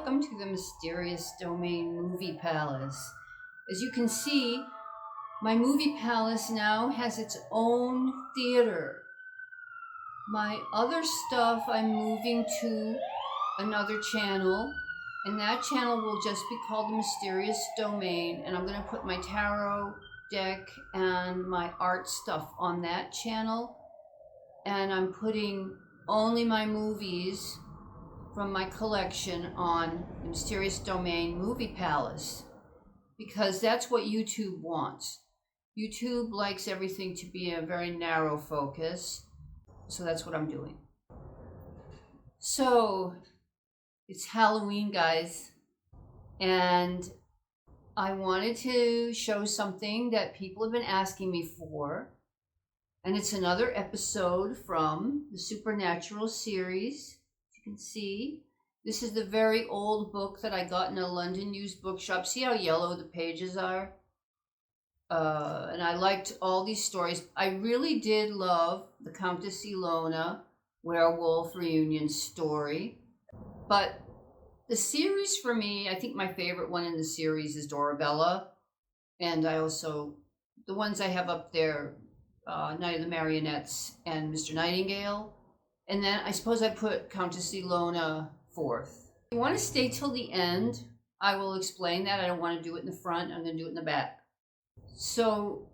welcome to the Mysterious Domain Movie Palace. As you can see, my movie palace now has its own theater. My other stuff I'm moving to another channel, and that channel will just be called the Mysterious Domain, and I'm going to put my tarot deck and my art stuff on that channel, and I'm putting only my movies from my collection on the Mysterious Domain Movie Palace, because that's what YouTube wants. YouTube likes everything to be a very narrow focus, so that's what I'm doing. So it's Halloween, guys, and I wanted to show something that people have been asking me for, and it's another episode from the Supernatural series. You can see this is the very old book that I got in a London used bookshop. See how yellow the pages are? And I liked all these stories. I really did love the Countess Ilona Werewolf reunion story. But the series for me, I think my favorite one in the series is Bela. And I also, the ones I have up there, Night of the Marionettes and Mr. Nightingale. And then I suppose I put Countess Ilona fourth. If you want to stay till the end, I will explain that. I don't want to do it in the front. I'm going to do it in the back. So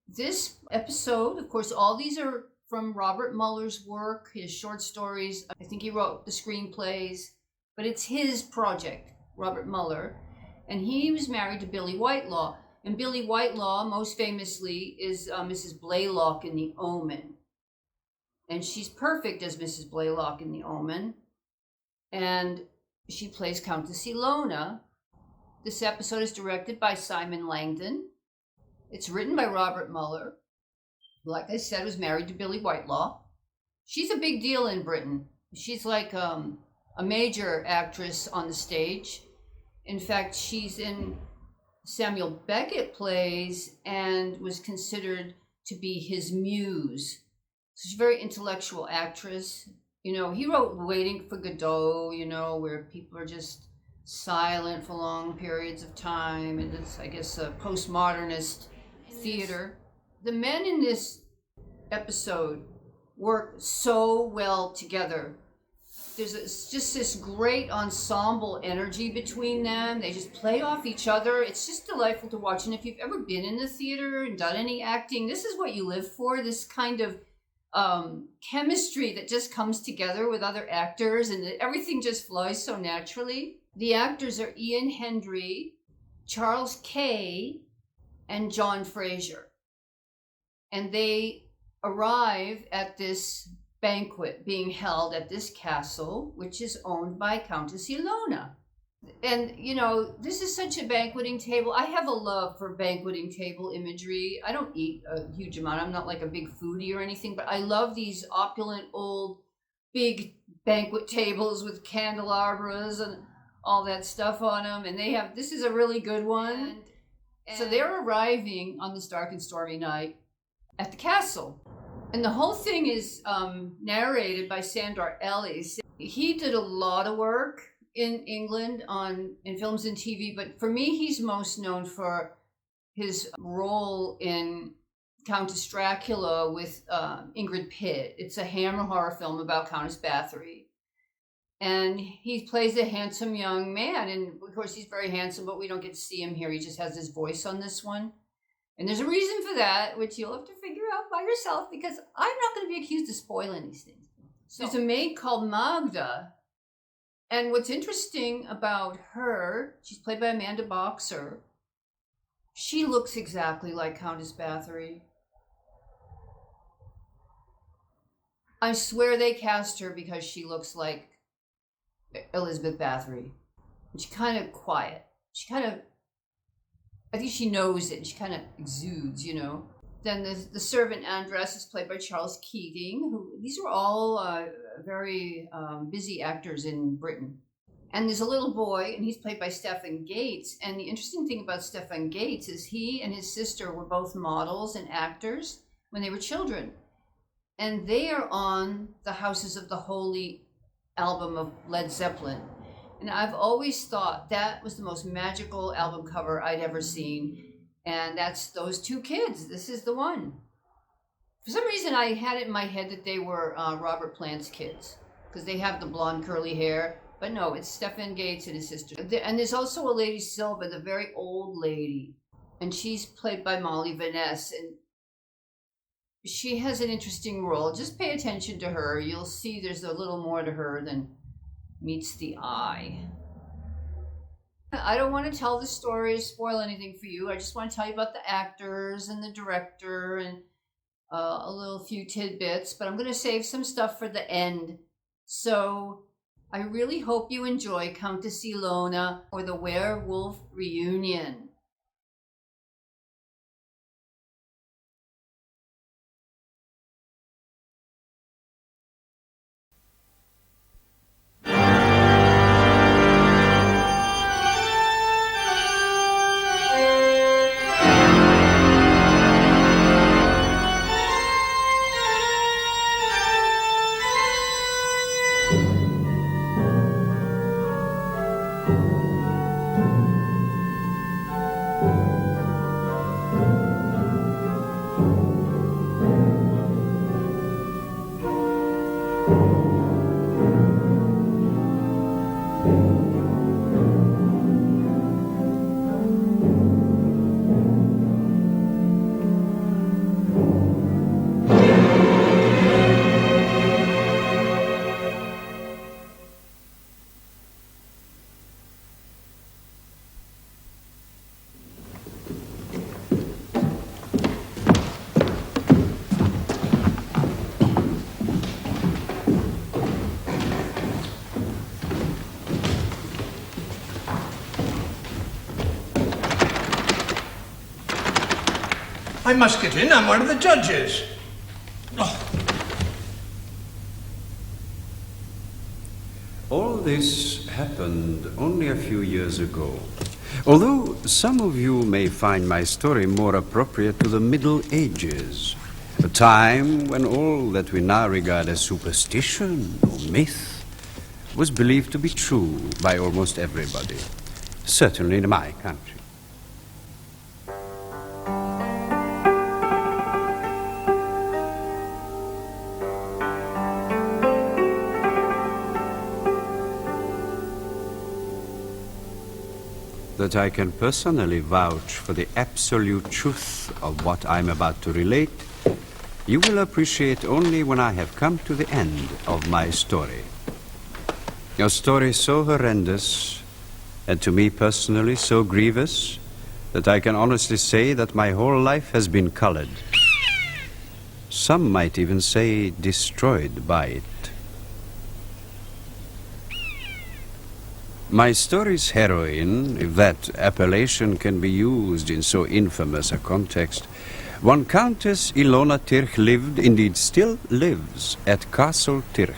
this episode, of course, all these are from Robert Muller's work, his short stories. I think he wrote the screenplays, but it's his project, Robert Muller. And he was married to Billie Whitelaw. And Billie Whitelaw, most famously, is Mrs. Blaylock in The Omen. And she's perfect as Mrs. Blaylock in The Omen. And she plays Countess Ilona. This episode is directed by Simon Langton. It's written by Robert Muller. Like I said, was married to Billie Whitelaw. She's a big deal in Britain. She's like a major actress on the stage. In fact, she's in Samuel Beckett plays and was considered to be his muse. So she's a very intellectual actress. You know, he wrote Waiting for Godot, you know, where people are just silent for long periods of time. And it's, I guess, a postmodernist theater. The men in this episode work so well together. There's just this great ensemble energy between them. They just play off each other. It's just delightful to watch. And if you've ever been in the theater and done any acting, this is what you live for, this kind of chemistry that just comes together with other actors, and everything just flows so naturally. The actors are Hendry, Charles Kay, and John Fraser. And they arrive at this banquet being held at this castle, which is owned by Countess Ilona. And, you know, this is such a banqueting table. I have a love for banqueting table imagery. I don't eat a huge amount. I'm not like a big foodie or anything, but I love these opulent, old, big banquet tables with candelabras and all that stuff on them. And they have, this is a really good one. And so they're arriving on this dark and stormy night at the castle. And the whole thing is narrated by Sandor Elès. He did a lot of work in England in films and TV, but for me, he's most known for his role in Countess Dracula with Ingrid Pitt. It's a Hammer horror film about Countess Bathory. And he plays a handsome young man, and of course he's very handsome, but we don't get to see him here. He just has his voice on this one. And there's a reason for that, which you'll have to figure out by yourself, because I'm not going to be accused of spoiling these things. So there's a maid called Magda. And what's interesting about her, she's played by Amanda Boxer. She looks exactly like Countess Bathory. I swear they cast her because she looks like Elizabeth Bathory. And she's kind of quiet. I think she knows it. She kind of exudes, you know. Then the servant Andras is played by Charles Keating, these are all very busy actors in Britain. And there's a little boy, and he's played by Stefan Gates. And the interesting thing about Stefan Gates is he and his sister were both models and actors when they were children. And they are on the Houses of the Holy album of Led Zeppelin. And I've always thought that was the most magical album cover I'd ever seen. And that's those two kids. This is the one. For some reason, I had it in my head that they were Robert Plant's kids because they have the blonde curly hair. But no, it's Stefan Gates and his sister. And there's also a lady, Sylva, the very old lady. And she's played by Molly Veness. And she has an interesting role. Just pay attention to her. You'll see there's a little more to her than meets the eye. I don't want to tell the story or spoil anything for you. I just want to tell you about the actors and the director and a little few tidbits, but I'm going to save some stuff for the end. So I really hope you enjoy Countess Ilona or the Werewolf reunion. I must get in. I'm one of the judges. Oh. All this happened only a few years ago. Although some of you may find my story more appropriate to the Middle Ages, a time when all that we now regard as superstition or myth was believed to be true by almost everybody, certainly in my country. That I can personally vouch for the absolute truth of what I'm about to relate, you will appreciate only when I have come to the end of my story. A story so horrendous, and to me personally so grievous, that I can honestly say that my whole life has been colored. Some might even say destroyed by it. My story's heroine, if that appellation can be used in so infamous a context, one Countess Ilona Tirch lived, indeed still lives, at Castle Tirch,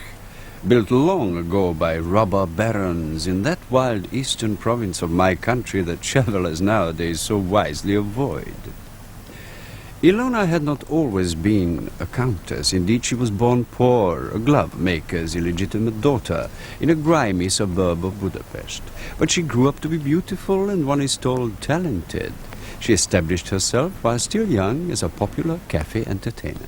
built long ago by robber barons in that wild eastern province of my country that travelers nowadays so wisely avoid. Ilona had not always been a countess. Indeed, she was born poor, a glove maker's illegitimate daughter, in a grimy suburb of Budapest. But she grew up to be beautiful and, one is told, talented. She established herself, while still young, as a popular cafe entertainer.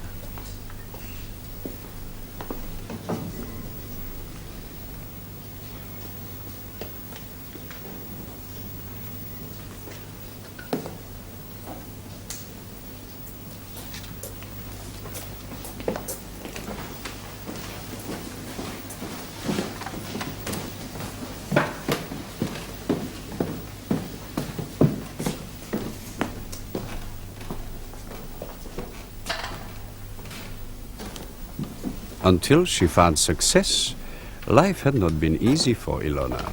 Until she found success, life had not been easy for Ilona.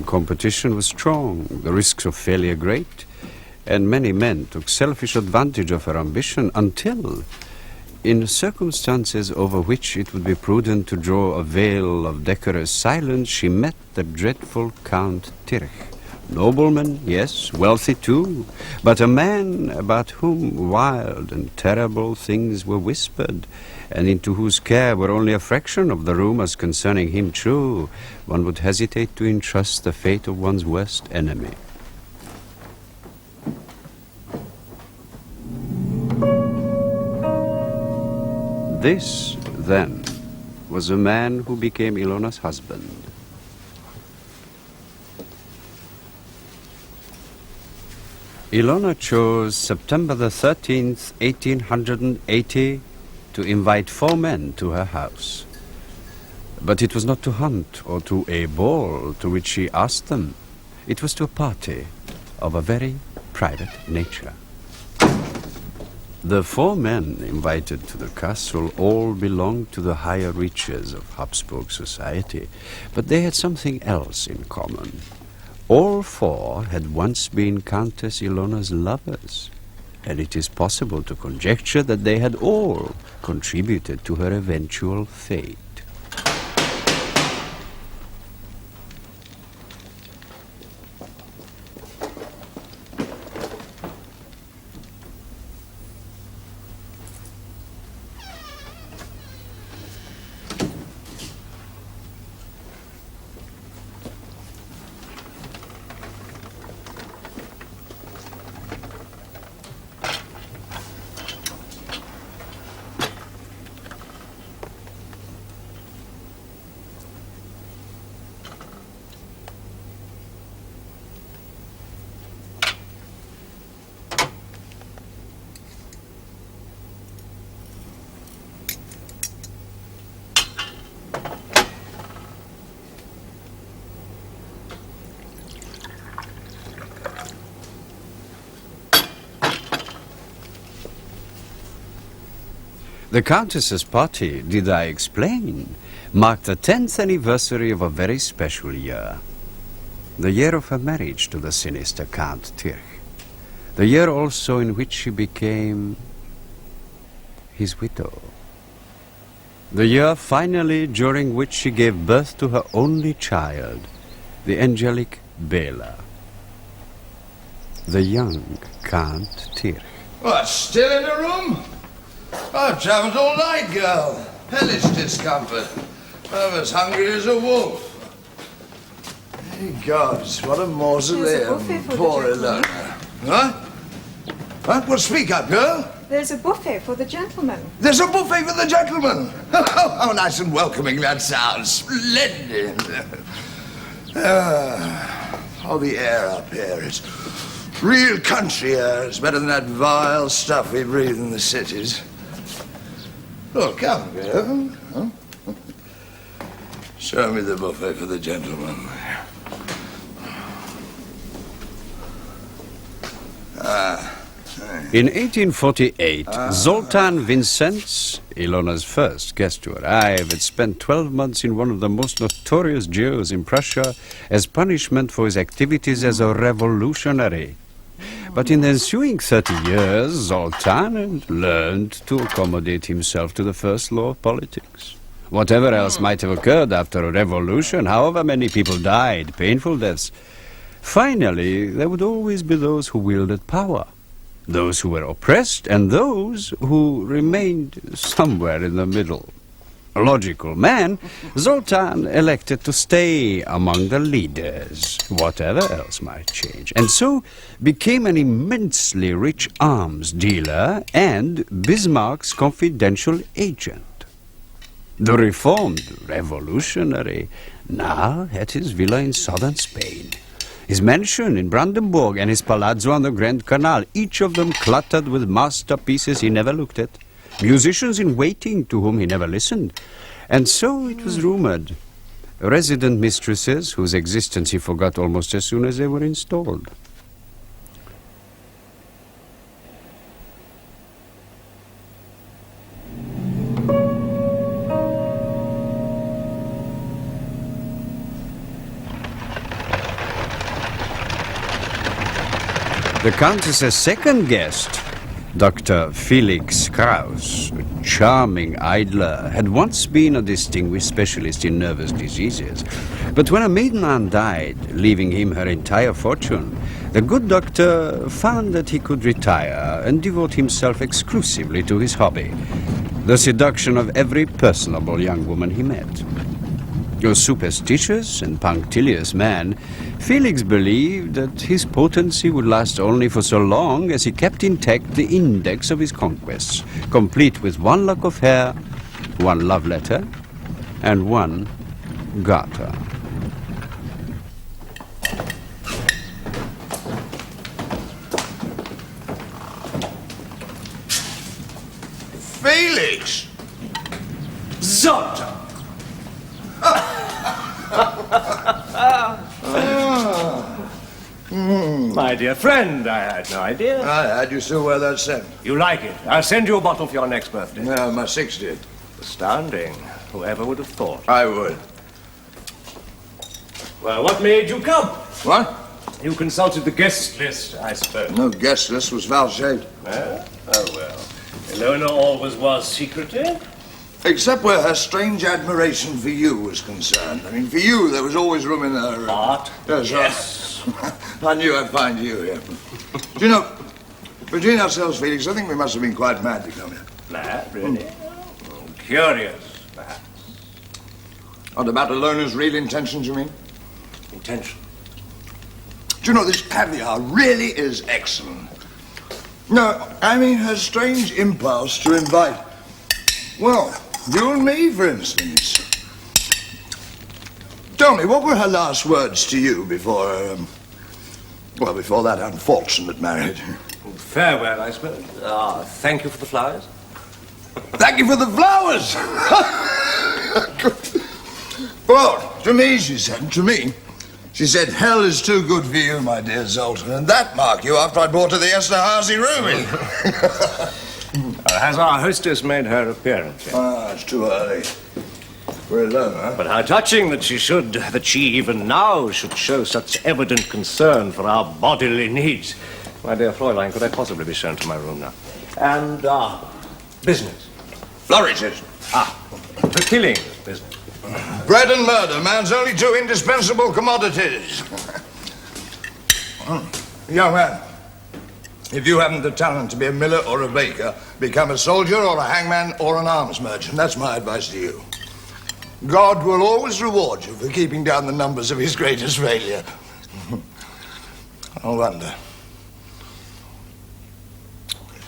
Competition was strong, the risks of failure great, and many men took selfish advantage of her ambition until, in circumstances over which it would be prudent to draw a veil of decorous silence, she met the dreadful Count Tirch. Nobleman, yes, wealthy too, but a man about whom wild and terrible things were whispered, and into whose care were only a fraction of the rumors concerning him true, one would hesitate to entrust the fate of one's worst enemy. This, then, was the man who became Ilona's husband. Ilona chose September the 13th, 1880, to invite 4 men to her house. But it was not to hunt or to a ball to which she asked them. It was to a party of a very private nature. The 4 men invited to the castle all belonged to the higher reaches of Habsburg society, but they had something else in common. All 4 had once been Countess Ilona's lovers, and it is possible to conjecture that they had all contributed to her eventual fate. The Countess's party, did I explain, marked the 10th anniversary of a very special year. The year of her marriage to the sinister Count Tirch. The year also in which she became his widow. The year, finally, during which she gave birth to her only child, the angelic Bela. The young Count Tirch. What, still in the room? I've travelled all night, girl. Hellish discomfort. I'm as hungry as a wolf. Hey, gods, what a mausoleum. Poor Ilona. What? What? Well, speak up, girl. There's a buffet for the gentlemen. There's a buffet for the gentlemen. How nice and welcoming that sounds. Splendid. The air up here is real country air. It's better than that vile stuff we breathe in the cities. Oh, come, girl. Huh? Show me the buffet for the gentlemen. In 1848, Zoltan Vinzenz, Ilona's first guest to arrive, had spent 12 months in one of the most notorious jails in Prussia as punishment for his activities as a revolutionary. But in the ensuing 30 years, Zoltan had learned to accommodate himself to the first law of politics. Whatever else might have occurred after a revolution, however many people died, painful deaths, finally there would always be those who wielded power, those who were oppressed, and those who remained somewhere in the middle. A logical man, Zoltan elected to stay among the leaders, whatever else might change, and so became an immensely rich arms dealer and Bismarck's confidential agent. The reformed revolutionary now had his villa in southern Spain, his mansion in Brandenburg, and his palazzo on the Grand Canal, each of them cluttered with masterpieces he never looked at, musicians in waiting to whom he never listened, and so it was rumored, resident mistresses whose existence he forgot almost as soon as they were installed. The Countess's second guest, Dr. Felix Kraus, a charming idler, had once been a distinguished specialist in nervous diseases. But when a maiden aunt died, leaving him her entire fortune, the good doctor found that he could retire and devote himself exclusively to his hobby, the seduction of every personable young woman he met. A superstitious and punctilious man, Felix believed that his potency would last only for so long as he kept intact the index of his conquests, complete with one lock of hair, one love letter, and one garter. Felix! Zoltan! My dear friend, I had no idea. I had you still wear that scent. You like it. I'll send you a bottle for your next birthday. No, my 60th. Astounding. Whoever would have thought? I would. Well, what made you come? What? You consulted the guest list, I suppose. No guest list was vouchsafed. Oh, well. Ilona always was secretive. Except where her strange admiration for you was concerned. I mean, for you, there was always room in her... Heart? Yes. I knew I'd find you here. Do you know, between ourselves, Felix, I think we must have been quite mad to come here. Mad, really? Curious, perhaps. What, about Ilona's real intentions, you mean? Intention? Do you know, this caviar really is excellent. No, I mean her strange impulse to invite, well, you and me, for instance. Tell me, what were her last words to you before, well, before that unfortunate marriage? Farewell, I suppose. Thank you for the flowers. Thank you for the flowers! Well, to me, she said, she said, hell is too good for you, my dear Zoltan, and that marked you after I brought her the Esterhazy ruby. Has our hostess made her appearance yet? It's too early. We're alone, huh? But how touching that she even now should show such evident concern for our bodily needs. My dear Fräulein, could I possibly be shown to my room now? And, business. Flourishes. The killing business. Bread and murder, man's only two indispensable commodities. Young man, if you haven't the talent to be a miller or a baker, become a soldier or a hangman or an arms merchant. That's my advice to you. God will always reward you for keeping down the numbers of his greatest failure. I wonder,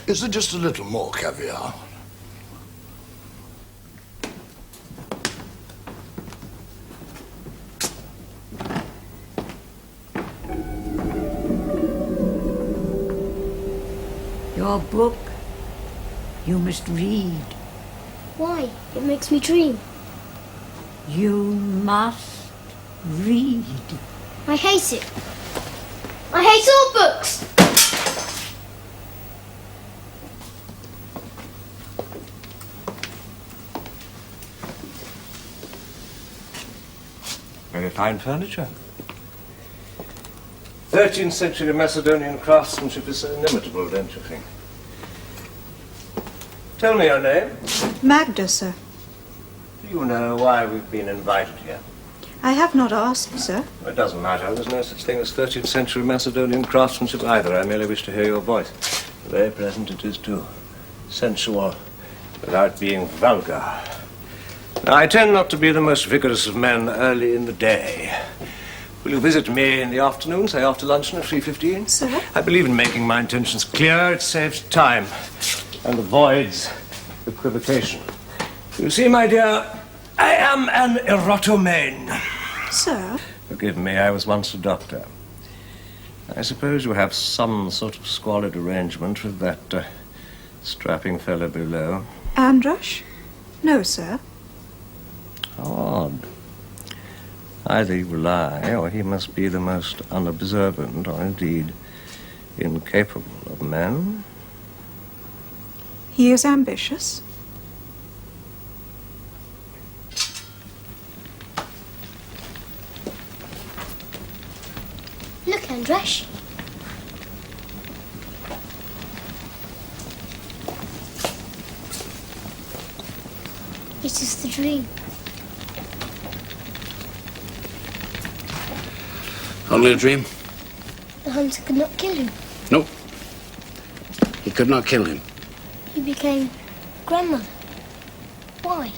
is there just a little more caviar? Your book. You must read. Why? It makes me dream. You must read. I hate it. I hate all books. Very fine furniture. 13th century Macedonian craftsmanship is so inimitable, don't you think? Tell me your name. Magda, sir. Do you know why we've been invited here? I have not asked, sir. It doesn't matter. There's no such thing as 13th century Macedonian craftsmanship either. I merely wish to hear your voice. Very pleasant it is, too. Sensual, without being vulgar. Now, I tend not to be the most vigorous of men early in the day. Will you visit me in the afternoon, say after luncheon at 3:15? Sir? I believe in making my intentions clear. It saves time and avoids equivocation. You see, my dear, I am an erotomane. Sir? Forgive me, I was once a doctor. I suppose you have some sort of squalid arrangement with that strapping fellow below. Andras? No, sir. How odd. Either you lie, or he must be the most unobservant, or indeed incapable of men. He is ambitious. Look, Andras. It is the dream. Only a dream? The hunter could not kill him. Nope. He could not kill him. He became grandmother. Why?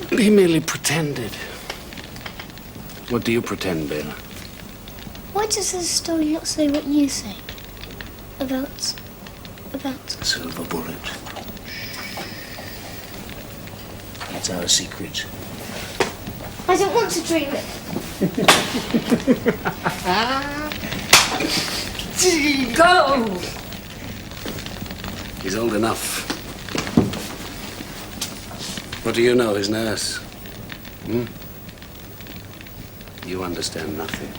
He merely pretended. What do you pretend, Bela? Why does the story not say what you say? About... Silver bullet. That's our secret. I don't want to dream it. Go! He's old enough. What do you know, his nurse? Hmm? You understand nothing.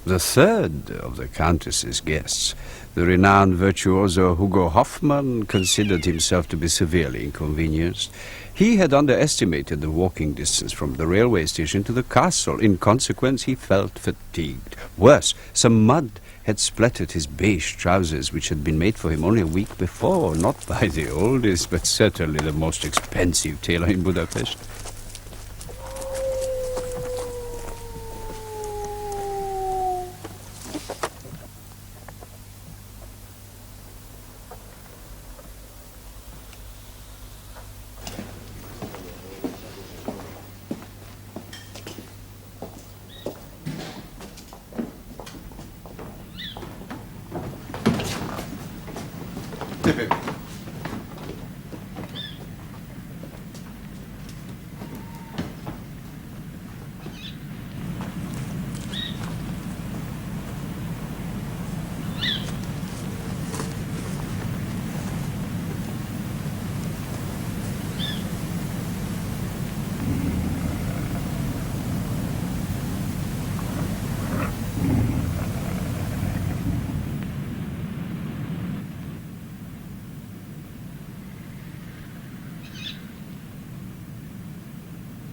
The third of the Countess's guests, the renowned virtuoso Hugo Hoffman, considered himself to be severely inconvenienced. He had underestimated the walking distance from the railway station to the castle. In consequence, he felt fatigued. Worse, some mud had splattered his beige trousers, which had been made for him only a week before, not by the oldest, but certainly the most expensive tailor in Budapest.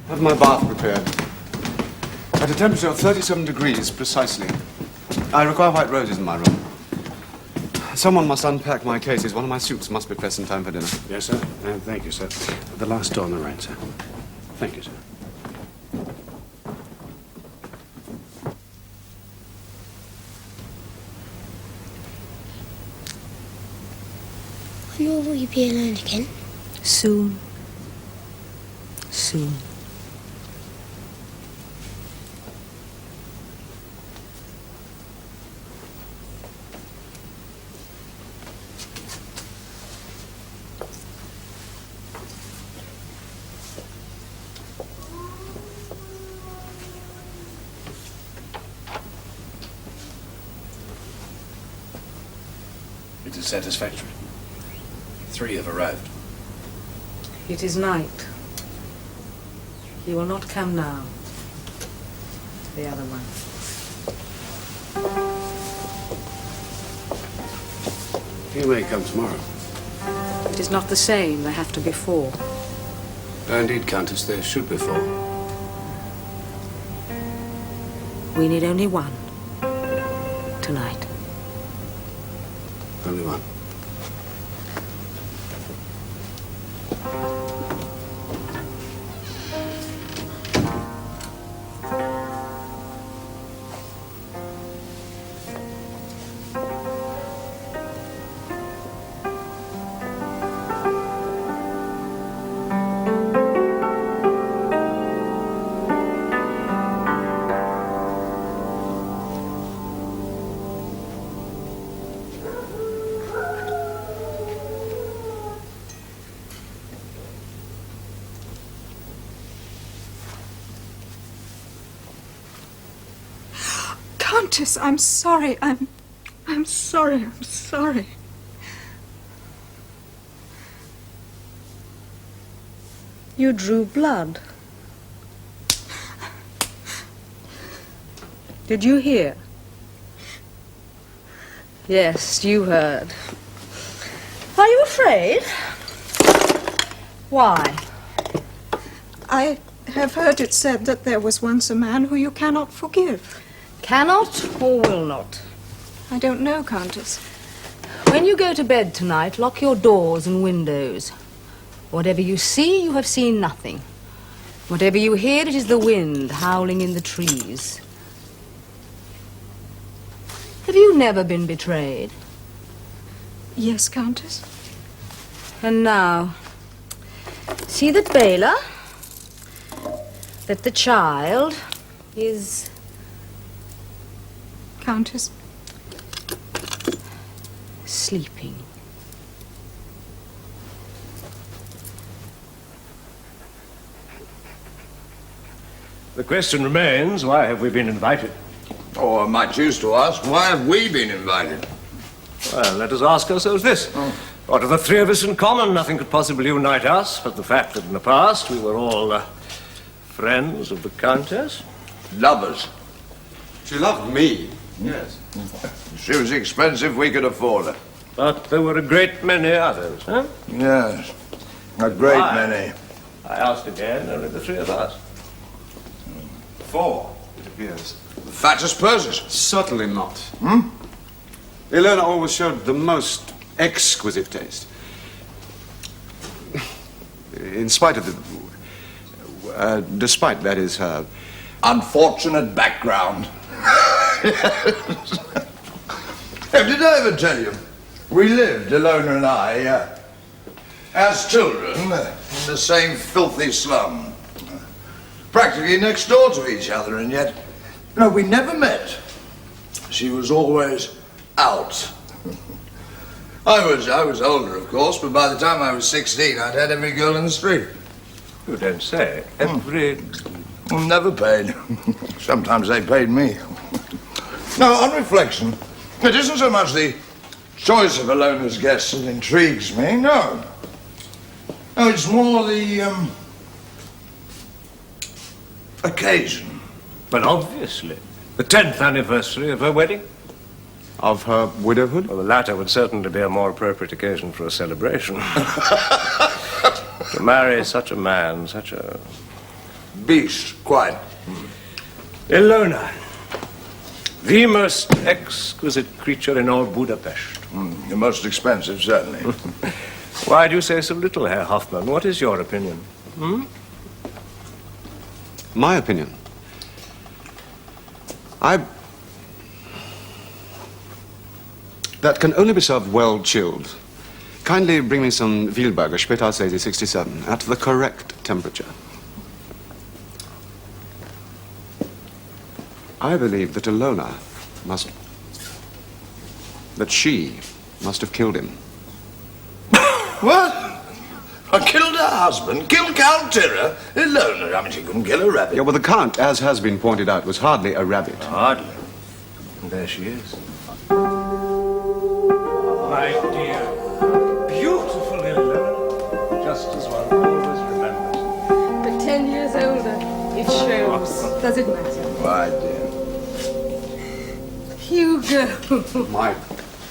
Have my bath prepared. At a temperature of 37 degrees precisely. I require white roses in my room. Someone must unpack my cases. One of my suits must be pressed in time for dinner. Yes, sir. Thank you, sir. The last door on the right, sir. Thank you, sir. When will you be alone again? Soon. Soon. It is satisfactory. 3 have arrived. It is night. He will not come now. The other one. He may come tomorrow. It is not the same. There have to be 4. Indeed, Countess, there should be 4. We need only 1. Tonight. Only 1. Countess, I'm sorry. I'm sorry. I'm sorry. You drew blood. Did you hear? Yes, you heard. Are you afraid? Why? I have heard it said that there was once a man who you cannot forgive. Cannot or will not? I don't know, Countess. When you go to bed tonight, lock your doors and windows. Whatever you see, you have seen nothing. Whatever you hear, it is the wind howling in the trees. Have you never been betrayed? Yes, Countess? And now, see that Bela, that the child is... Countess? Sleeping. The question remains, why have we been invited? Or I might choose to ask, why have we been invited? Well, let us ask ourselves this. What have the three of us in common? Nothing could possibly unite us but the fact that in the past we were all friends of the Countess. Lovers. She loved me. Yes. She was expensive, we could afford her. But there were a great many others, huh? Yes, a great Why? many. I asked again, only the three of us. 4, it appears. The fattest purses. Certainly not. Ilona always showed the most exquisite taste. In spite of the... despite, that is, her... unfortunate background. Did I ever tell you? We lived, Ilona and I, as children, in the same filthy slum. Practically next door to each other, and yet, no, we never met. She was always out. I was older, of course, but by the time I was 16, I'd had every girl in the street. You don't say. Every... Never paid. Sometimes they paid me. No, on reflection, it isn't so much the choice of Ilona's guests that intrigues me, no. No, it's more the, occasion. But obviously. The 10th anniversary of her wedding. Of her widowhood? Well, the latter would certainly be a more appropriate occasion for a celebration. To marry such a man, such a... beast, quite. Ilona. The most exquisite creature in all Budapest. The most expensive, certainly. Why do you say so little, Herr Hoffman? What is your opinion? My opinion? That can only be served well chilled. Kindly bring me some Wielberger, Spätauslese 67, at the correct temperature. I believe that Ilona she must have killed him. What? I killed her husband? Killed Count Terror? Ilona? I mean, she couldn't kill a rabbit. Yeah, well, the Count, as has been pointed out, was hardly a rabbit. Hardly. And there she is. My dear, beautiful Ilona. Just as one always remembers. But 10 years older, it shows. Does it matter? My dear. Hugo. My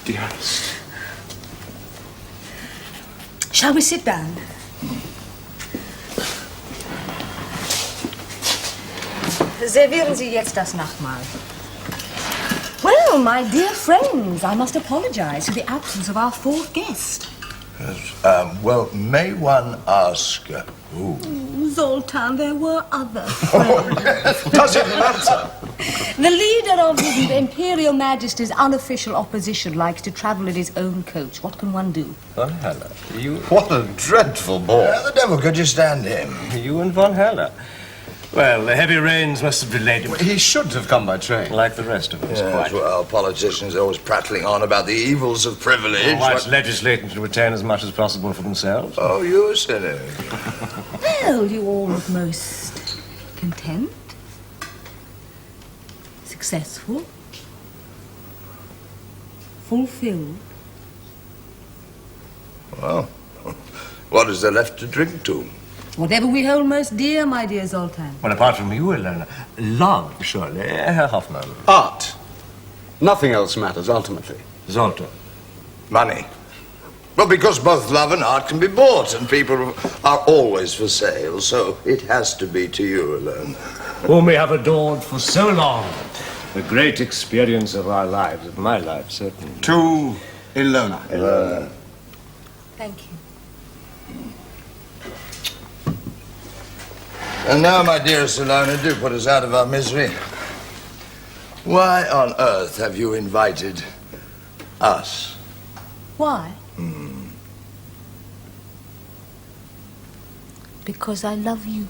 dearest. Shall we sit down? Servieren Sie jetzt das Nachtmahl. Well, my dear friends, I must apologize for the absence of our fourth guest. Well, may one ask who? Zoltan, there were other friends. Does it matter? The leader of His Imperial Majesty's unofficial opposition likes to travel in his own coach. What can one do? Von Heller. You... What a dreadful boy. The devil could you stand him? You and Von Heller. Well, the heavy rains must have delayed him. He should have come by train. Like the rest of us, Yes, quite. well, politicians are always prattling on about the evils of privilege. Whilst legislating to retain as much as possible for themselves. Oh, you're a cynic. Well, you all look most content, successful, fulfilled. Well, what is there left to drink to? Whatever we hold most dear, my dear Zoltan. Well, apart from you, Ilona, love, surely, Herr Hoffman. Art. Nothing else matters, ultimately. Zoltan. Money. Well, because both love and art can be bought, and people are always for sale, so it has to be to you alone. Whom we have adored for so long. The great experience of our lives, of my life, certainly. To Ilona. Ilona. Thank you. And now, my dearest Ilona, do put us out of our misery. Why on earth have you invited us? Why? Because I love you.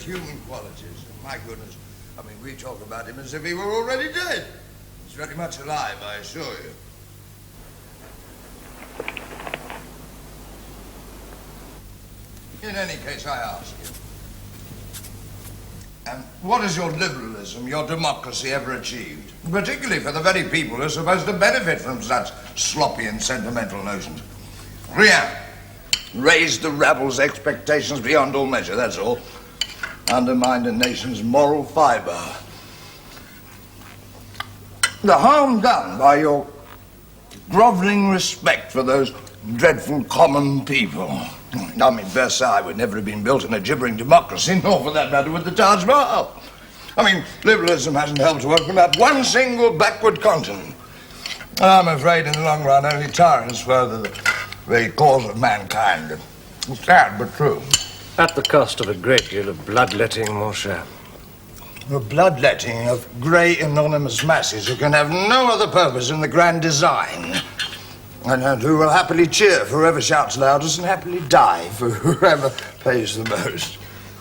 Human qualities. My goodness. I mean, we talk about him as if he were already dead. He's very much alive, I assure you. In any case, I ask you. What has your liberalism, your democracy ever achieved? Particularly for the very people who are supposed to benefit from such sloppy and sentimental notions. Rien. Raised the rabble expectations beyond all measure, that's all. Undermined a nation's moral fibre. The harm done by your grovelling respect for those dreadful common people. I mean, Versailles would never have been built in a gibbering democracy, nor for that matter with the Taj Mahal. I mean, liberalism hasn't helped to open up one single backward continent. And I'm afraid in the long run only tyrants further the very cause of mankind. Sad but true. At the cost of a great deal of bloodletting, mon cher. The bloodletting of grey anonymous masses who can have no other purpose in the grand design. And who will happily cheer for whoever shouts loudest and happily die for whoever pays the most.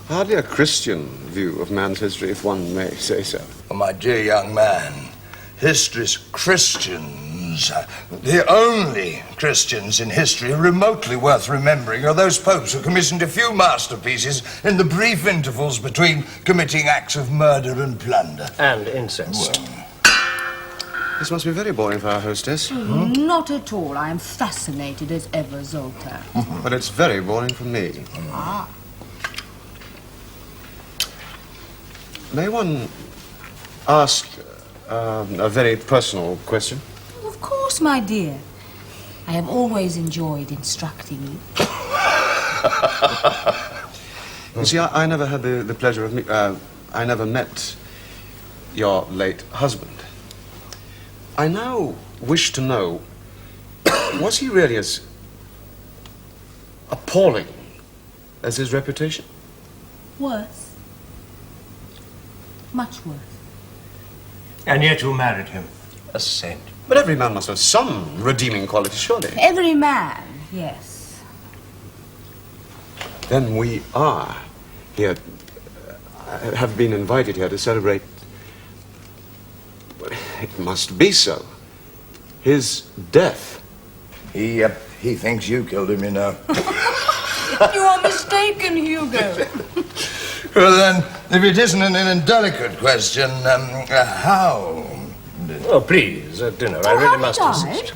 Hardly a Christian view of man's history, if one may say so. Oh, my dear young man, history's Christians, the only Christians in history remotely worth remembering are those popes who commissioned a few masterpieces in the brief intervals between committing acts of murder and plunder. And incest. Well, this must be very boring for our hostess. Not at all. I am fascinated as ever, Zoltan. But it's very boring for me. Ah. May one ask a very personal question? Of course, my dear. I have always enjoyed instructing you. You see, I never had the pleasure of I never met your late husband. I now wish to know, was he really as appalling as his reputation? Worse. Much worse. And yet you married him. A saint. But every man must have some redeeming quality, surely. Every man, yes. Then we are here, have been invited here to celebrate, it must be so, his death. He thinks you killed him, you know. You are mistaken, Hugo. Well, then, if it isn't an indelicate question, how? Oh, please, at dinner. I really must insist.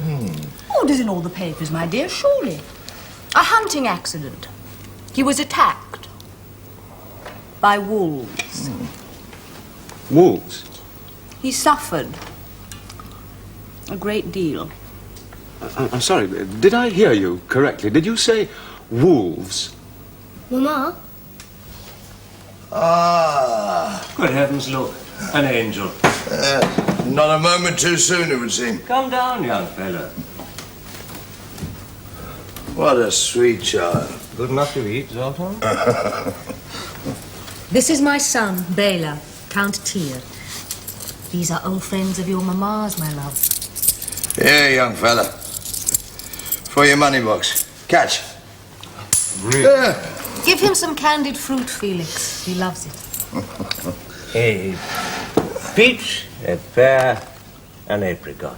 Oh, it is in all the papers, my dear, surely. A hunting accident. He was attacked by wolves. Wolves? He suffered a great deal. I'm sorry, did I hear you correctly? Did you say wolves? Mama? Ah. Good heavens, look. An angel. Not a moment too soon, it would seem. Calm down, young fellow. What a sweet child. Good enough to eat, Zoltan? This is my son, Bela, Count Tyr. These are old friends of your mamma's, my love. Here, young fella. For your money box. Catch. Really? Give him some candied fruit, Felix. He loves it. A peach, a pear, an apricot.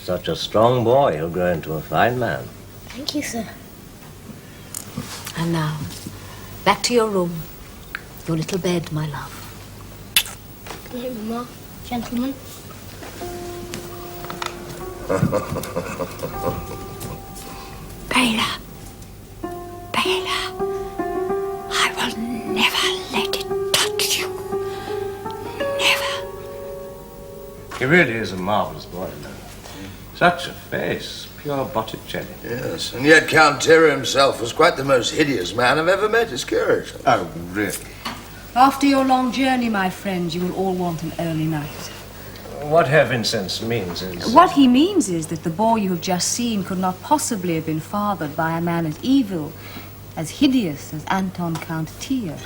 Such a strong boy, he'll grow into a fine man. Thank you, sir. And now, back to your room. Your little bed, my love. Good night, Mama. Gentlemen. Bela. Bela. I will never let it touch you. Never. He really is a marvelous boy, man. Such a face, pure Botticelli. Yes, and yet Count Terry himself was quite the most hideous man I've ever met. It's curious. Oh, really? After your long journey, my friends, you will all want an early night. What Herr Vinzenz means is... What he means is that the boy you have just seen could not possibly have been fathered by a man as evil, as hideous as Anton Count Tier.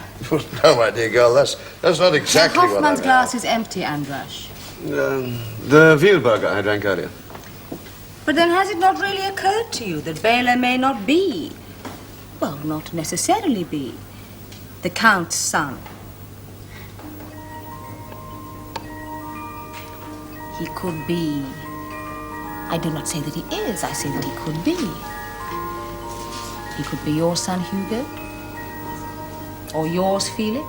No, my dear girl, that's not exactly what I mean. Hoffman's glass is empty, Andras. The veal burger I drank earlier. But then has it not really occurred to you that Bela may not be, well, not necessarily be, the Count's son? He could be. I do not say that he is, I say that he could be. He could be your son, Hugo, or yours, Felix,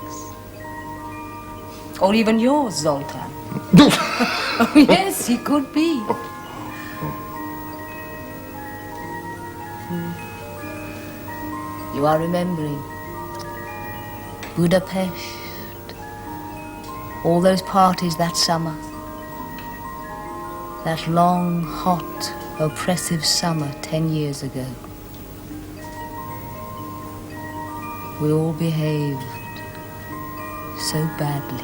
or even yours, Zoltan. Oh, yes, he could be. You are remembering Budapest, all those parties that summer, that long, hot, oppressive summer 10 years ago. We all behaved so badly.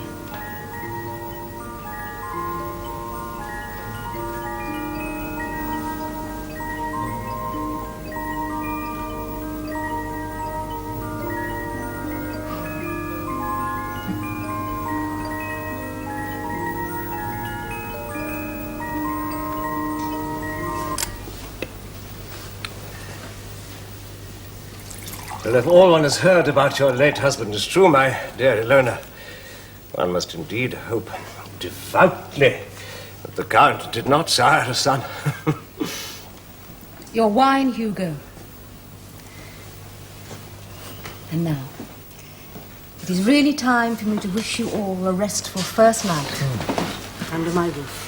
Well, if all one has heard about your late husband is true, my dear Ilona, one must indeed hope devoutly that the Count did not sire a son. Your wine, Hugo. And now, it is really time for me to wish you all a restful first night under my roof.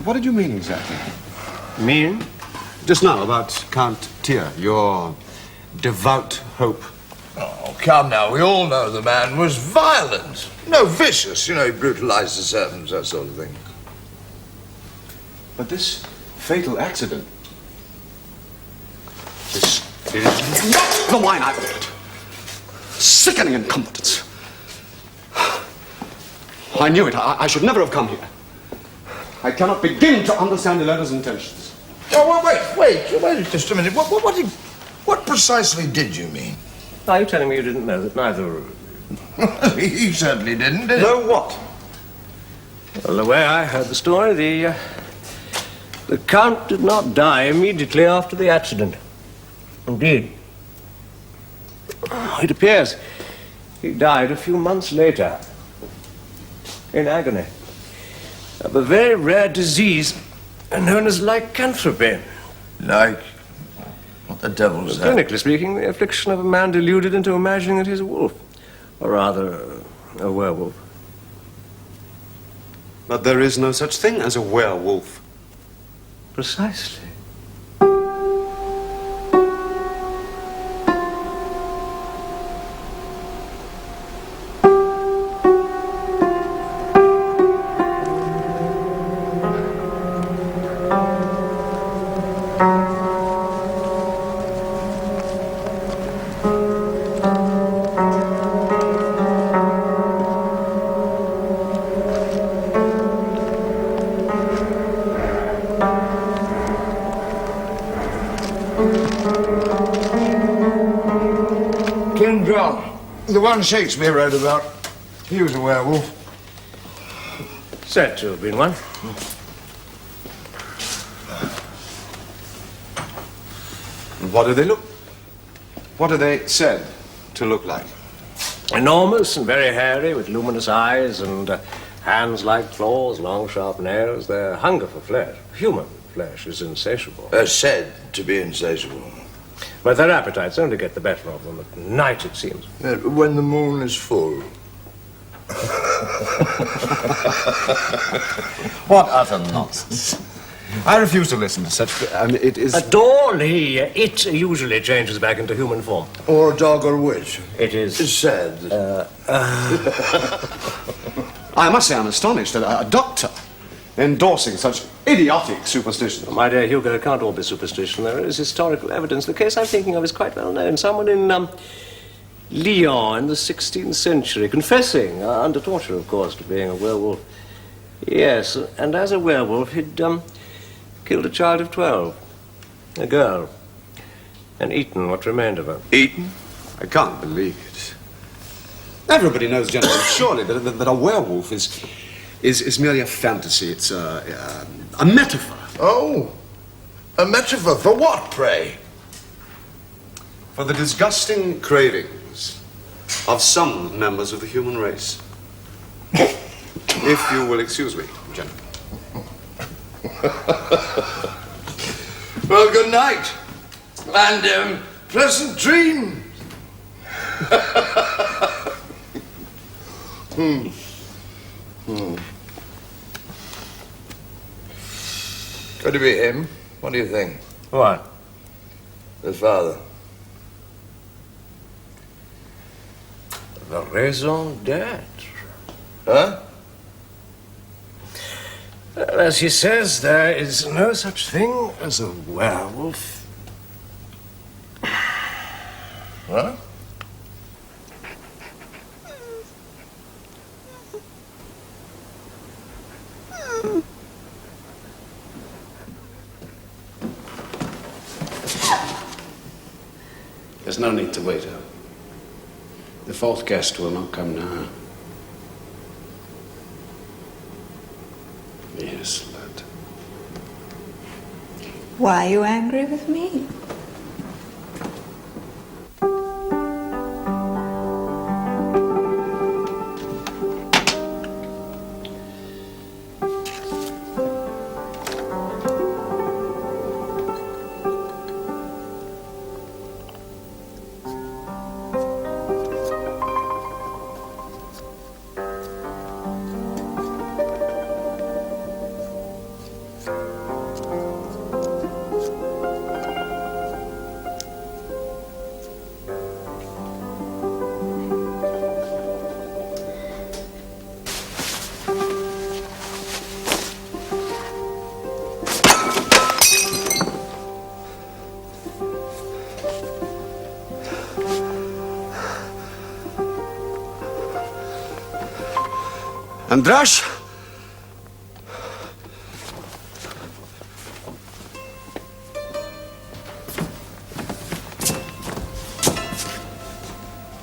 What did you mean exactly? Mean? Just now, about Count Tier, your devout hope. Oh, come now, we all know the man was violent. No, vicious. You know, he brutalized the servants, that sort of thing. But this fatal accident... This is not the wine I've ordered. Sickening incompetence. I knew it. I should never have come here. I cannot begin to understand Ilona's intentions. Oh, wait just a minute. What precisely did you mean? Are you telling me you didn't know that neither... He certainly didn't, did he? Know what? Well, the way I heard the story, the Count did not die immediately after the accident. Indeed. It appears he died a few months later, in agony, of a very rare disease known as lycanthropy. Like? What the devil's that? Clinically speaking, the affliction of a man deluded into imagining that he's a wolf. Or rather, a werewolf. But there is no such thing as a werewolf. Precisely. The one Shakespeare wrote about. He was a werewolf. Said to have been one. What do they look? What are they said to look like? Enormous and very hairy, with luminous eyes and hands like claws, long sharp nails. Their hunger for flesh, human flesh, is insatiable. Said to be insatiable. But their appetites only get the better of them at night, it seems. When the moon is full. What utter nonsense. I refuse to listen to such... I mean, it is... Dolly, it usually changes back into human form. Or a dog or witch. It is... It's said. I must say I'm astonished at a doctor endorsing such idiotic superstitions. My dear Hugo, it can't all be superstition. There is historical evidence. The case I'm thinking of is quite well known. Someone in Lyon in the 16th century, confessing, under torture, of course, to being a werewolf. Yes, and as a werewolf, he'd killed a child of 12, a girl, and eaten what remained of her. Eaten? I can't believe it. Everybody knows, gentlemen, surely, that a werewolf is merely a fantasy. It's a metaphor. Oh, a metaphor for what, pray? For the disgusting cravings of some members of the human race. If you will excuse me, gentlemen. Well, good night, and pleasant dreams. Could it be him? What do you think? What? His father. The raison d'être. Huh? As he says, there is no such thing as a werewolf. What? There's no need to wait. The fourth guest will not come now. Yes, lad. Why are you angry with me? Andras?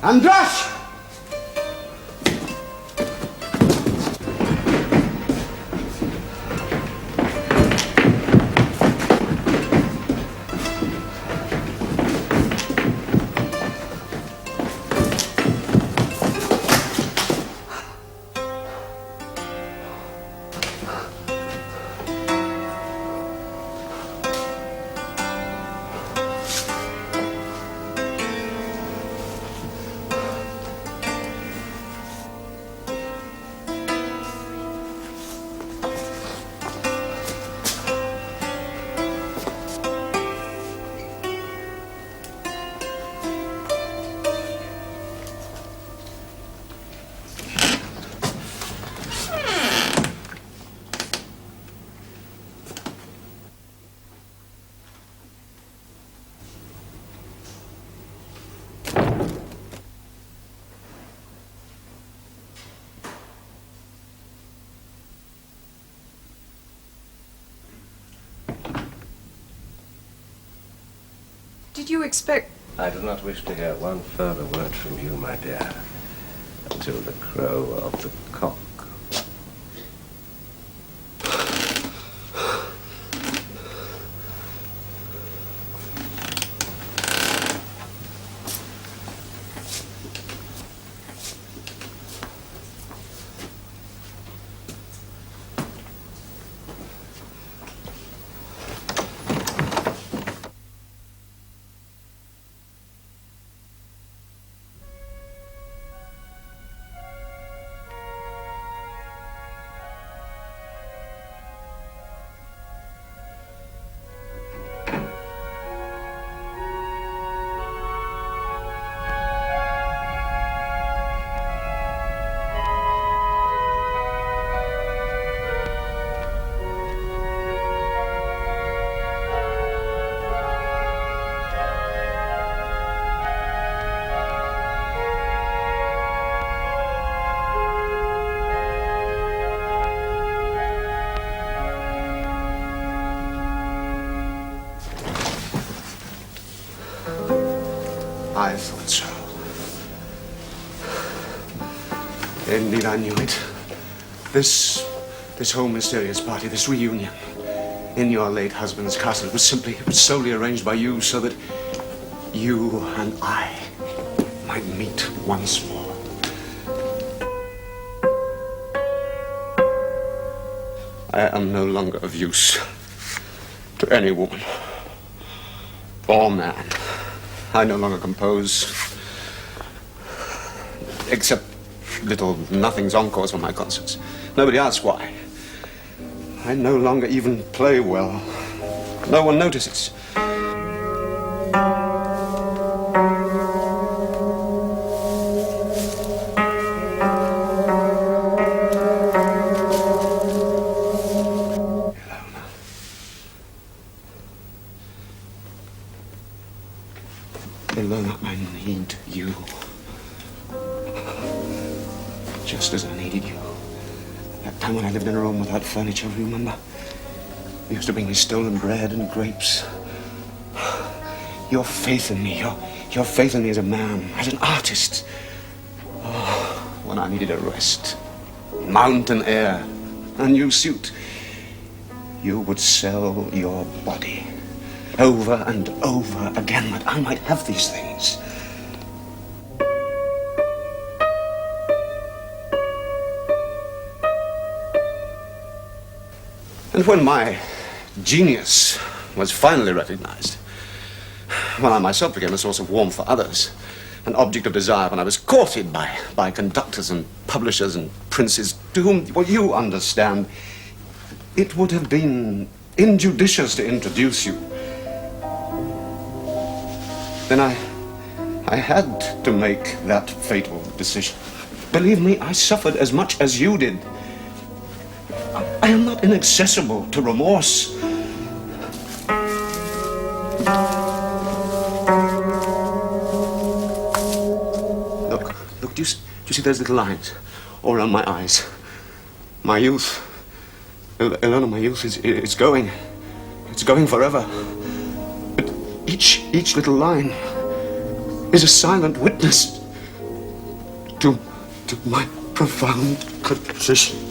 Andras! Did you expect... I do not wish to hear one further word from you, my dear, until the crow of the cock. I thought so. Indeed, I knew it. This whole mysterious party, this reunion in your late husband's castle, it was solely arranged by you so that you and I might meet once more. I am no longer of use to any woman or man. I no longer compose, except little nothings encores for my concerts. Nobody asks why. I no longer even play well. No one notices. Ilona, I need you. Just as I needed you. That time when I lived in a room without furniture, remember? You used to bring me stolen bread and grapes. Your faith in me, your faith in me as a man, as an artist. Oh, when I needed a rest, mountain air, a new suit, you would sell your body over and over again that I might have these things. And when my genius was finally recognized, when I myself became a source of warmth for others, an object of desire, when I was courted by conductors and publishers and princes to whom, well, you understand, it would have been injudicious to introduce you. Then I had to make that fatal decision. Believe me, I suffered as much as you did. I am not inaccessible to remorse. Look, do you see those little lines all around my eyes? My youth, Ilona, my youth is going. It's going forever. But each little line is a silent witness to my profound contrition.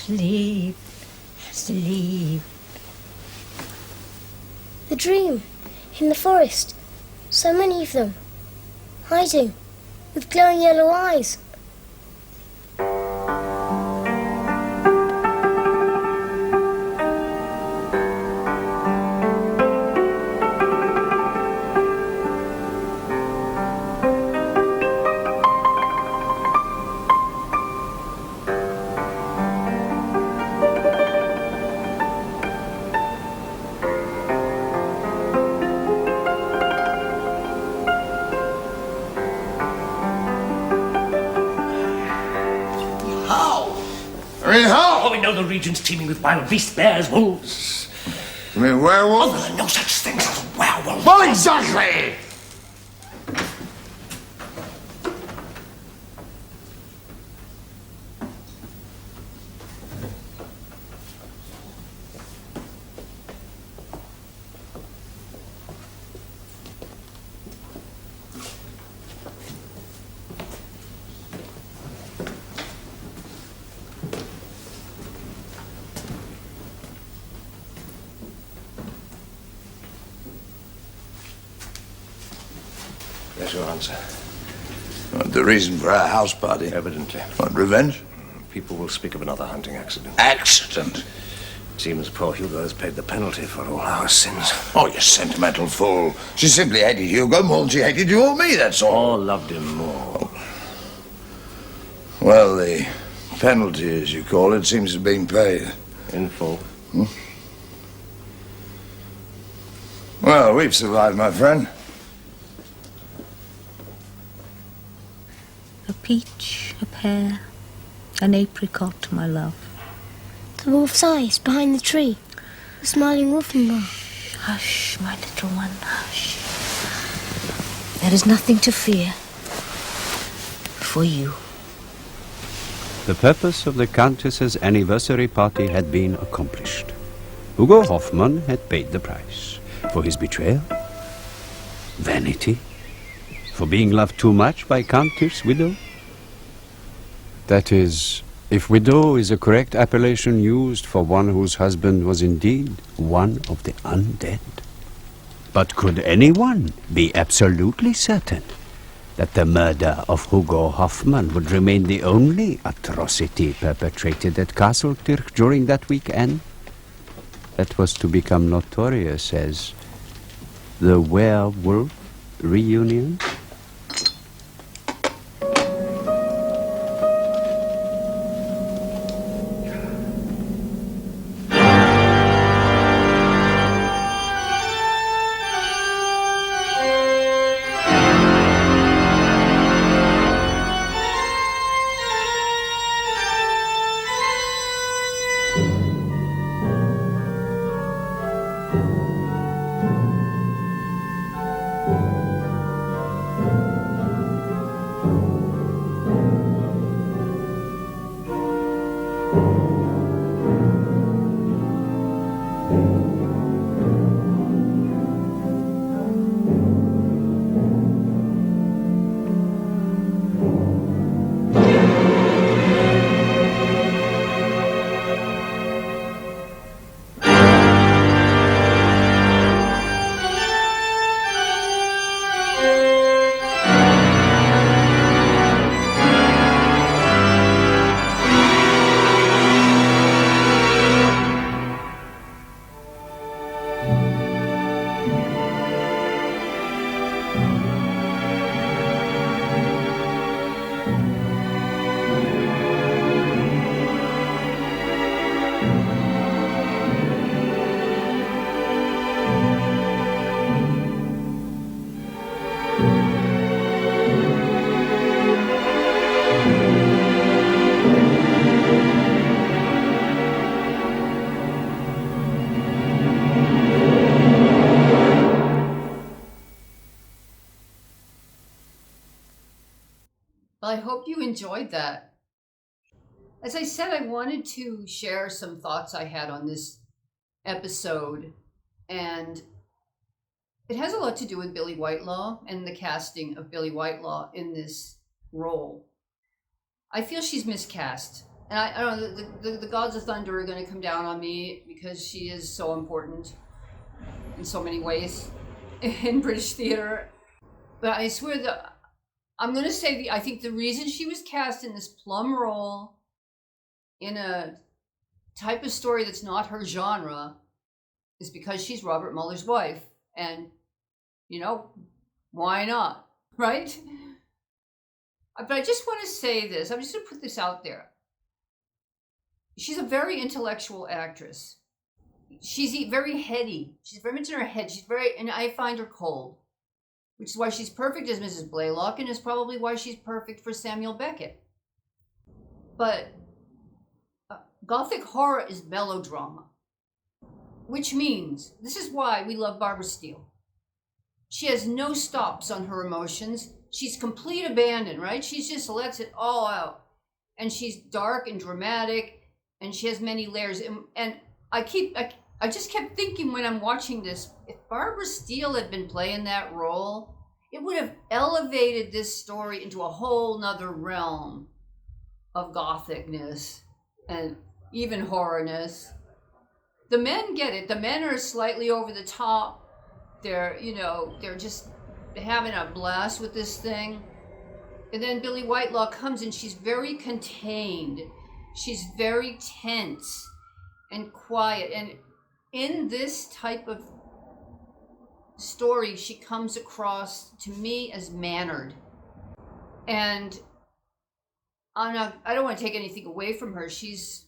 Sleep, sleep. The dream, in the forest. So many of them, hiding, with glowing yellow eyes. The region's teeming with wild beasts, bears, wolves. You mean werewolves? Oh, there are no such things as werewolves. Well, exactly! to answer. The reason for our house party? Evidently. What, revenge? People will speak of another hunting accident. Accident? It seems poor Hugo has paid the penalty for all our sins. Oh, you sentimental fool. She simply hated Hugo more than she hated you or me, that's all. Or loved him more. Well, the penalty, as you call it, seems to have been paid. In full. Well, we've survived, my friend. A peach, a pear, an apricot, my love. The wolf's eyes behind the tree. The smiling wolfen bar. Hush, my little one, hush. There is nothing to fear. For you. The purpose of the Countess's anniversary party had been accomplished. Hugo Hoffman had paid the price. For his betrayal? Vanity? For being loved too much by Countess Widow? That is, if widow is a correct appellation used for one whose husband was indeed one of the undead. But could anyone be absolutely certain that the murder of Hugo Hoffman would remain the only atrocity perpetrated at Castletirch during that weekend? That was to become notorious as the Werewolf reunion? Well, I hope you enjoyed that. As I said, I wanted to share some thoughts I had on this episode, and it has a lot to do with Billie Whitelaw and the casting of Billie Whitelaw in this role. I feel she's miscast, and I don't know, the gods of thunder are going to come down on me because she is so important in so many ways in British theater. But I swear that I'm going to say I think the reason she was cast in this plum role in a type of story that's not her genre is because she's Robert Muller's wife. And, you know, why not, right? But I just want to say this. I'm just going to put this out there. She's a very intellectual actress. She's very heady. She's very much in her head. And I find her cold. Which is why she's perfect as Mrs. Blaylock, and is probably why she's perfect for Samuel Beckett. But Gothic horror is melodrama, which means this is why we love Barbara Steele. She has no stops on her emotions. She's complete abandon, right? She just lets it all out. And she's dark and dramatic, and she has many layers. And I just kept thinking when I'm watching this, if Barbara Steele had been playing that role, it would have elevated this story into a whole nother realm of gothicness and even horrorness. The men get it. The men are slightly over the top. They're having a blast with this thing. And then Billie Whitelaw comes and she's very contained. She's very tense and quiet. And in this type of story, she comes across to me as mannered. And I don't want to take anything away from her. She's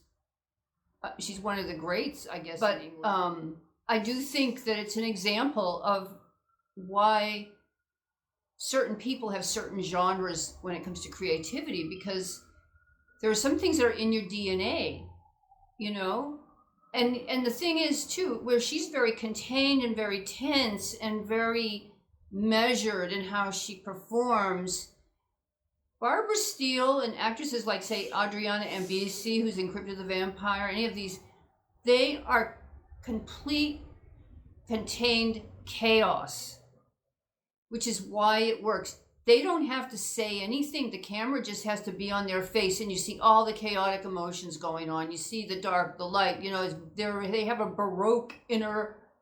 one of the greats, I guess. But I do think that it's an example of why certain people have certain genres when it comes to creativity, because there are some things that are in your DNA, you know? And the thing is, too, where she's very contained and very tense and very measured in how she performs. Barbara Steele and actresses like, say, Adriana Ambisi, who's in Crypt of the Vampire, any of these, they are complete contained chaos, which is why it works. They don't have to say anything. The camera just has to be on their face, and you see all the chaotic emotions going on. You see the dark, the light, you know, they have a Baroque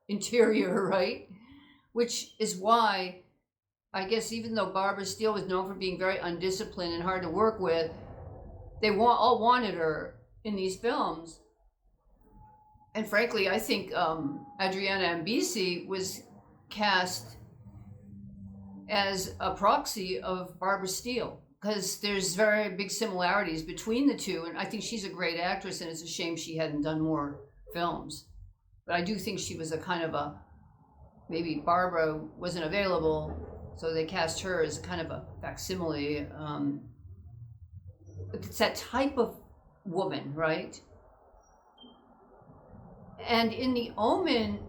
interior, right? Which is why, I guess, even though Barbara Steele was known for being very undisciplined and hard to work with, they all wanted her in these films. And frankly, I think Adriana Ambisi was cast as a proxy of Barbara Steele, because there's very big similarities between the two, and I think she's a great actress, and it's a shame she hadn't done more films. But I do think she was a kind of a, maybe Barbara wasn't available, so they cast her as kind of a facsimile. But it's that type of woman, right? And in The Omen,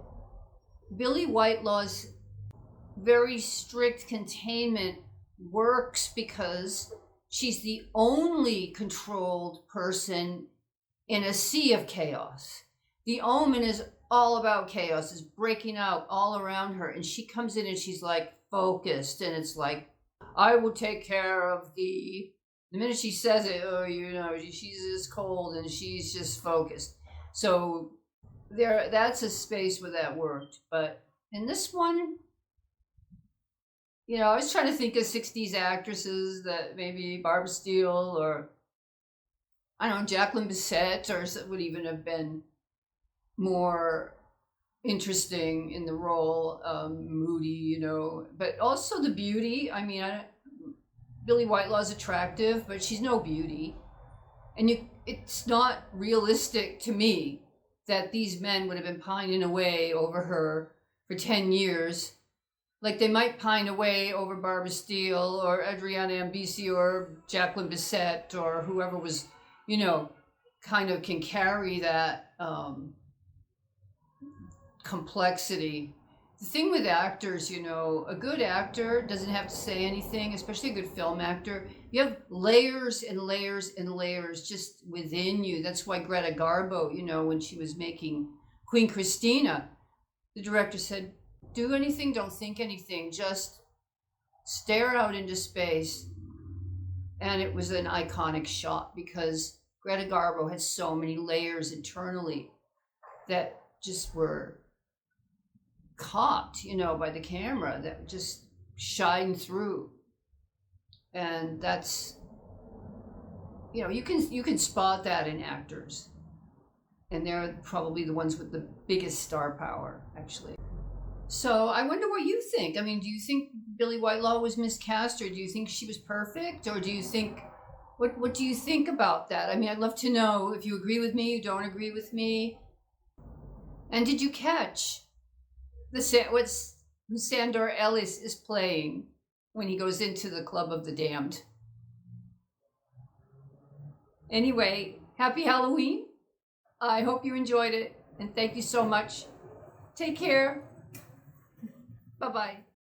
Billie Whitelaw's very strict containment works because she's the only controlled person in a sea of chaos. The Omen is all about chaos, is breaking out all around her, and she comes in and she's like focused, and it's like, I will take care of thee. The minute she says it, oh, you know, she's just cold and she's just focused. So that's a space where that worked. But in this one, you know, I was trying to think of 60s actresses that maybe Barbara Steele or, I don't know, Jacqueline Bisset or would even have been more interesting in the role, moody, you know, but also the beauty. I mean, Billie Whitelaw's attractive, but she's no beauty. And it's not realistic to me that these men would have been pining away over her for 10 years. Like they might pine away over Barbara Steele or Adriana Ambisi or Jacqueline Bisset or whoever was, you know, kind of can carry that complexity. The thing with actors, you know, a good actor doesn't have to say anything, especially a good film actor. You have layers and layers and layers just within you. That's why Greta Garbo, you know, when she was making Queen Christina, the director said, do anything, don't think anything, just stare out into space. And it was an iconic shot because Greta Garbo had so many layers internally that just were caught, you know, by the camera, that just shine through. And that's, you know, you can spot that in actors, and they're probably the ones with the biggest star power, actually. So I wonder what you think. I mean, do you think Billie Whitelaw was miscast, or do you think she was perfect, or do you think, what do you think about that? I mean, I'd love to know if you agree with me, you don't agree with me. And did you catch who Sandor Elès is playing when he goes into the Club of the Damned? Anyway, happy Halloween. I hope you enjoyed it, and thank you so much. Take care. Bye-bye.